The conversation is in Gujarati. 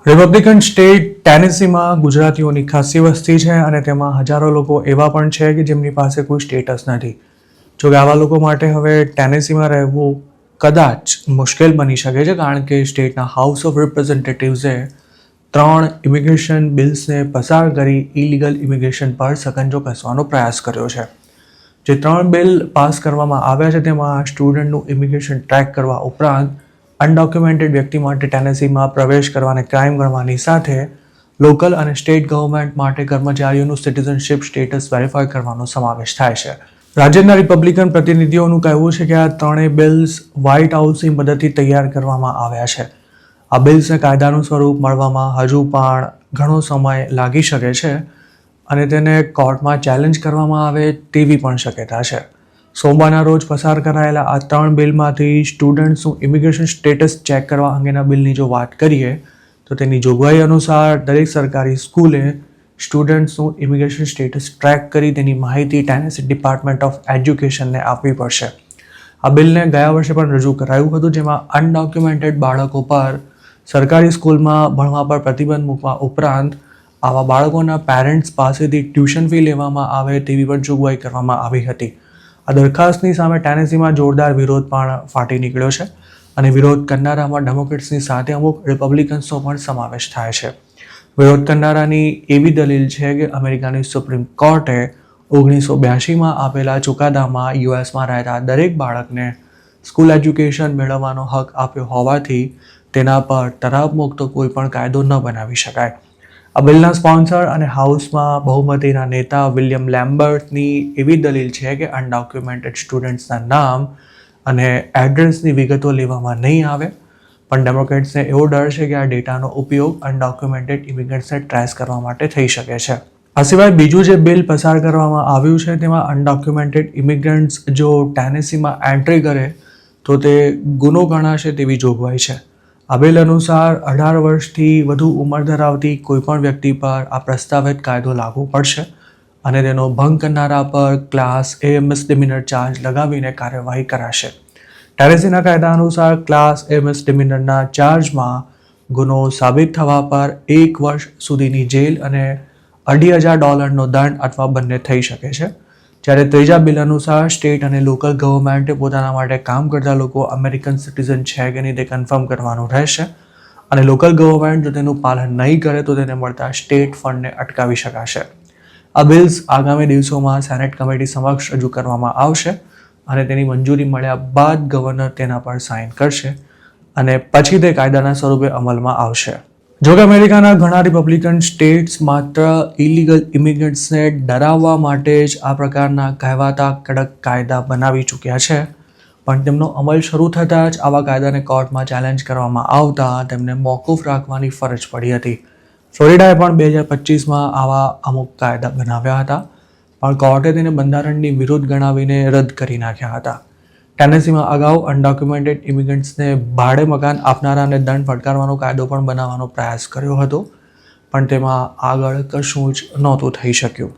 રિપબ્લિકન સ્ટેટ ટેનેસીમાં ગુજરાતીઓની ખાસી વસ્તી છે અને તેમાં હજારો લોકો એવા પણ છે કે જેમની પાસે કોઈ સ્ટેટસ નથી. જો કે આવા લોકો માટે હવે ટેનેસીમાં રહેવું કદાચ મુશ્કેલ બની શકે છે, કારણ કે સ્ટેટના હાઉસ ઓફ રિપ્રેઝેન્ટેટિવ્સે 3 ઇમિગ્રેશન બિલ્સને પસાર કરી ઇલીગલ ઇમિગ્રેશન પર સકંજો કસવાનો પ્રયાસ કર્યો છે. જે 3 બિલ પાસ કરવામાં આવ્યા છે તેમાં સ્ટુડન્ટનું ઇમિગ્રેશન ટ્રેક કરવા ઉપરાંત અનડોક્યુમેન્ટેડ વ્યક્તિ માટે ટેનેસીમાં પ્રવેશ કરવાને ક્રાઇમ ગણવાની સાથે લોકલ અને સ્ટેટ ગવર્મેન્ટ માટે કર્મચારીઓનું સિટીઝનશિપ સ્ટેટસ વેરીફાઈ કરવાનો સમાવેશ થાય છે. રાજ્યના રિપબ્લિકન પ્રતિનિધિઓનું કહેવું છે કે આ 3 બિલ્સ વ્હાઇટ હાઉસની મદદથી તૈયાર કરવામાં આવ્યા છે. આ બિલ્સને કાયદાનું સ્વરૂપ મળવામાં હજુ પણ ઘણો સમય લાગી શકે છે અને તેને કોર્ટમાં ચેલેન્જ કરવામાં આવે તેવી પણ શક્યતા છે. સોમવારના રોજ પસાર કરાયેલા આ 3 બિલમાંથી સ્ટુડન્ટ્સનું ઇમિગ્રેશન સ્ટેટસ ચેક કરવા અંગેના બિલની જો વાત કરીએ તો તેની જોગવાઈ અનુસાર દરેક સરકારી સ્કૂલે સ્ટુડન્ટ્સનું ઇમિગ્રેશન સ્ટેટસ ટ્રેક કરી તેની માહિતી ટેનેસી ડિપાર્ટમેન્ટ ઓફ એજ્યુકેશનને આપવી પડશે. આ બિલને ગયા વર્ષે પણ રજૂ કરાયું હતું, જેમાં અનડોક્યુમેન્ટેડ બાળકો પર સરકારી સ્કૂલમાં ભણવા પર પ્રતિબંધ મૂકવા ઉપરાંત આવા બાળકોના પેરેન્ટ્સ પાસેથી ટ્યુશન ફી લેવામાં આવે તેવી પણ જોગવાઈ કરવામાં આવી હતી. આ દરખાસ્તની સામે ટેનેસીમાં જોરદાર વિરોધ પણ ફાટી નીકળ્યો છે અને વિરોધ કરનારામાં ડેમોક્રેટ્સની સાથે અમુક રિપબ્લિકન્સનો પણ સમાવેશ થાય છે. વિરોધ કરનારાની એવી દલીલ છે કે અમેરિકાની સુપ્રીમ કોર્ટે 1982માં આપેલા ચુકાદામાં યુએસમાં રહેતા દરેક બાળકને સ્કૂલ એજ્યુકેશન મેળવવાનો હક આપ્યો હોવાથી તેના પર તરાપ મૂકતો કોઈ પણ કાયદો ન બનાવી શકાય. આ બિલના સ્પોન્સર અને હાઉસમાં બહુમતીના નેતા વિલિયમ લેમ્બર્ટની એવી દલીલ છે કે અનડોક્યુમેન્ટેડ સ્ટુડન્ટ્સના નામ અને એડ્રેસની વિગતો લેવામાં નહીં આવે, પણ ડેમોક્રેટ્સને એવો ડર છે કે આ ડેટાનો ઉપયોગ અનડોક્યુમેન્ટેડ ઇમિગ્રન્ટ્સને ટ્રેસ કરવા માટે થઈ શકે છે. આ સિવાય બીજું જે બિલ પસાર કરવામાં આવ્યું છે તેમાં અનડોક્યુમેન્ટેડ ઇમિગ્રન્ટ્સ જો ટેનેસીમાં એન્ટ્રી કરે તો તે ગુનો ગણાશે તેવી જોગવાઈ છે. આ બિલ અનુસાર 18 વર્ષથી વધુ ઉંમર ધરાવતી કોઈપણ વ્યક્તિ પર આ પ્રસ્તાવિત કાયદો લાગુ પડશે અને તેનો ભંગ કરનારા પર ક્લાસ એ મિસડિમિનર ચાર્જ લગાવીને કાર્યવાહી કરાશે. ટેનેસીના કાયદા અનુસાર ક્લાસ એ મિસડિમિનરના ચાર્જમાં ગુનો સાબિત થવા પર 1 વર્ષ સુધીની જેલ અને $2,500નો દંડ અથવા બંને થઈ શકે છે. જ્યારે ત્રીજા બિલ અનુસાર સ્ટેટ અને લોકલ ગવર્મેન્ટે પોતાના માટે કામ કરતા લોકો અમેરિકન સિટીઝન છે કે નહીં તે કન્ફર્મ કરવાનું રહેશે અને લોકલ ગવર્મેન્ટ જો તેનું પાલન નહીં કરે તો તેને મળતા સ્ટેટ ફંડને અટકાવી શકાશે. આ બિલ્સ આગામી દિવસોમાં સેનેટ કમિટી સમક્ષ રજૂ કરવામાં આવશે અને તેની મંજૂરી મળ્યા બાદ ગવર્નર તેના પર સાઇન કરશે અને પછી તે કાયદાના સ્વરૂપે અમલમાં આવશે. જોકે અમેરિકાના ઘણા રિપબ્લિકન સ્ટેટ્સ માત્ર ઇલીગલ ઇમિગ્રન્ટ્સને ડરાવવા માટે જ આ પ્રકારના કહેવાતા કડક કાયદા બનાવી ચૂક્યા છે, પણ તેમનો અમલ શરૂ થતાં જ આવા કાયદાને કોર્ટમાં ચેલેન્જ કરવામાં આવતા તેમને મોકૂફ રાખવાની ફરજ પડી હતી. ફ્લોરિડાએ પણ 2025માં આવા અમુક કાયદા બનાવ્યા હતા, પણ કોર્ટે તેને બંધારણની વિરુદ્ધ ગણાવીને રદ કરી નાખ્યા હતા. ટેનેસીમાં અગાઉ અનડોક્યુમેન્ટેડ ઇમિગ્રન્ટ્સને ભાડે મકાન આપનારાને દંડ ફટકારવાનો કાયદો પણ બનાવવાનો પ્રયાસ કર્યો હતો, પણ તેમાં આગળ કશું જ નહોતું થઈ શક્યું.